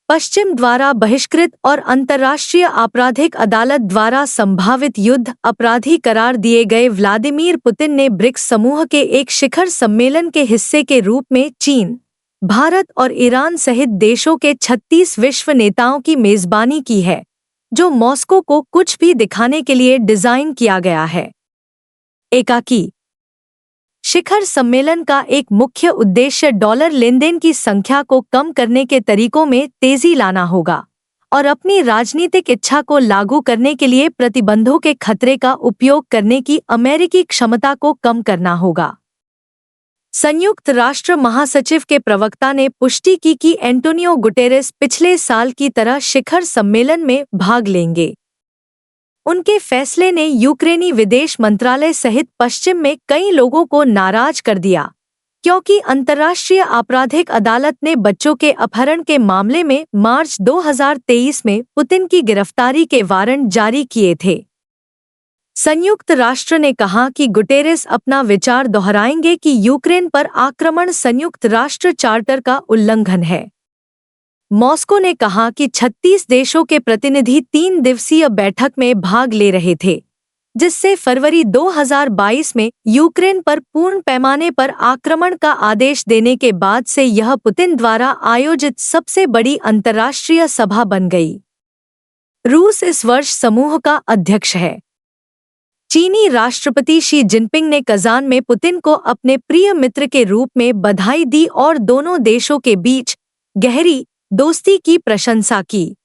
पश्चिम द्वारा बहिष्कृत और अंतर्राष्ट्रीय आपराधिक अदालत द्वारा संभावित युद्ध अपराधी करार दिए गए व्लादिमीर पुतिन ने ब्रिक्स समूह के एक शिखर सम्मेलन के हिस्से के रूप में चीन, भारत और ईरान सहित देशों के 36 विश्व नेताओं की मेजबानी की है, जो मॉस्को को कुछ भी दिखाने के लिए डिजाइन किया गया है। एकाकी शिखर सम्मेलन का एक मुख्य उद्देश्य डॉलर लेनदेन की संख्या को कम करने के तरीकों में तेजी लाना होगा और अपनी राजनीतिक इच्छा को लागू करने के लिए प्रतिबंधों के खतरे का उपयोग करने की अमेरिकी क्षमता को कम करना होगा। संयुक्त राष्ट्र महासचिव के प्रवक्ता ने पुष्टि की कि एंटोनियो गुटेरेस पिछले साल की तरह शिखर सम्मेलन में भाग लेंगे। उनके फैसले ने यूक्रेनी विदेश मंत्रालय सहित पश्चिम में कई लोगों को नाराज कर दिया, क्योंकि अंतर्राष्ट्रीय आपराधिक अदालत ने बच्चों के अपहरण के मामले में मार्च 2023 में पुतिन की गिरफ्तारी के वारंट जारी किए थे। संयुक्त राष्ट्र ने कहा कि गुटेरेस अपना विचार दोहराएंगे कि यूक्रेन पर आक्रमण संयुक्त राष्ट्र चार्टर का उल्लंघन है। मॉस्को ने कहा कि 36 देशों के प्रतिनिधि 3 दिवसीय बैठक में भाग ले रहे थे, जिससे फरवरी 2022 में यूक्रेन पर पूर्ण पैमाने पर आक्रमण का आदेश देने के बाद से यह पुतिन द्वारा आयोजित सबसे बड़ी अंतर्राष्ट्रीय सभा बन गई। रूस इस वर्ष समूह का अध्यक्ष है। चीनी राष्ट्रपति शी जिनपिंग ने कजान में पुतिन को अपने प्रिय मित्र के रूप में बधाई दी और दोनों देशों के बीच गहरी दोस्ती की प्रशंसा की।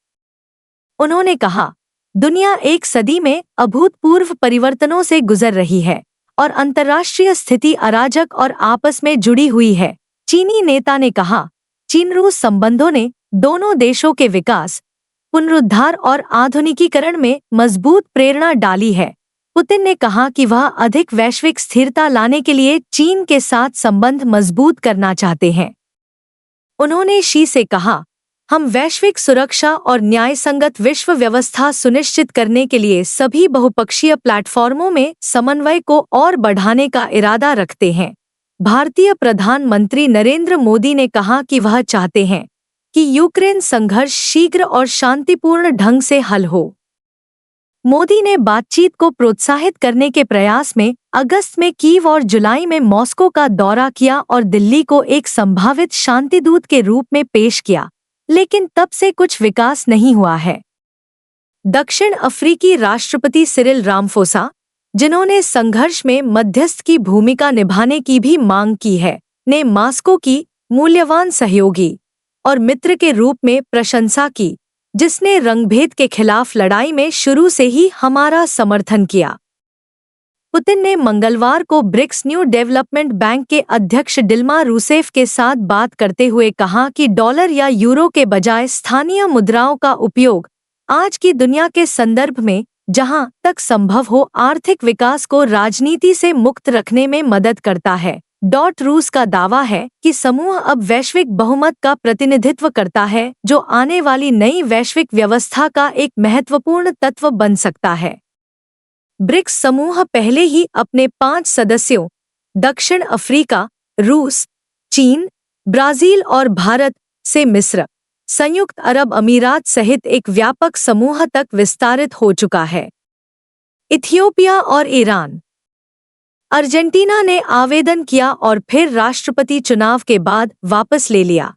उन्होंने कहा, दुनिया एक सदी में अभूतपूर्व परिवर्तनों से गुजर रही है और अंतर्राष्ट्रीय स्थिति अराजक और आपस में जुड़ी हुई है। चीनी नेता ने कहा, चीन रूस संबंधों ने दोनों देशों के विकास, पुनरुद्धार और आधुनिकीकरण में मजबूत प्रेरणा डाली है। पुतिन ने कहा कि वह अधिक वैश्विक स्थिरता लाने के लिए चीन के साथ संबंध मजबूत करना चाहते हैं। उन्होंने शी से कहा, हम वैश्विक सुरक्षा और न्यायसंगत विश्व व्यवस्था सुनिश्चित करने के लिए सभी बहुपक्षीय प्लेटफॉर्मों में समन्वय को और बढ़ाने का इरादा रखते हैं। भारतीय प्रधानमंत्री नरेंद्र मोदी ने कहा कि वह चाहते हैं कि यूक्रेन संघर्ष शीघ्र और शांतिपूर्ण ढंग से हल हो। मोदी ने बातचीत को प्रोत्साहित करने के प्रयास में अगस्त में कीव और जुलाई में मॉस्को का दौरा किया और दिल्ली को एक संभावित शांतिदूत के रूप में पेश किया, लेकिन तब से कुछ विकास नहीं हुआ है। दक्षिण अफ्रीकी राष्ट्रपति सिरिल रामफोसा, जिन्होंने संघर्ष में मध्यस्थ की भूमिका निभाने की भी मांग की है, ने मॉस्को की मूल्यवान सहयोगी और मित्र के रूप में प्रशंसा की, जिसने रंगभेद के खिलाफ लड़ाई में शुरू से ही हमारा समर्थन किया। पुतिन ने मंगलवार को ब्रिक्स न्यू डेवलपमेंट बैंक के अध्यक्ष डिल्मा रूसेफ के साथ बात करते हुए कहा कि डॉलर या यूरो के बजाय स्थानीय मुद्राओं का उपयोग आज की दुनिया के संदर्भ में जहां तक संभव हो आर्थिक विकास को राजनीति से मुक्त रखने में मदद करता है। रूस का दावा है कि समूह अब वैश्विक बहुमत का प्रतिनिधित्व करता है, जो आने वाली नई वैश्विक व्यवस्था का एक महत्वपूर्ण तत्व बन सकता है। ब्रिक्स समूह पहले ही अपने 5 सदस्यों दक्षिण अफ्रीका, रूस, चीन, ब्राजील और भारत से मिस्र, संयुक्त अरब अमीरात सहित एक व्यापक समूह तक विस्तारित हो चुका है। इथियोपिया और ईरान। अर्जेंटीना ने आवेदन किया और फिर राष्ट्रपति चुनाव के बाद वापस ले लिया।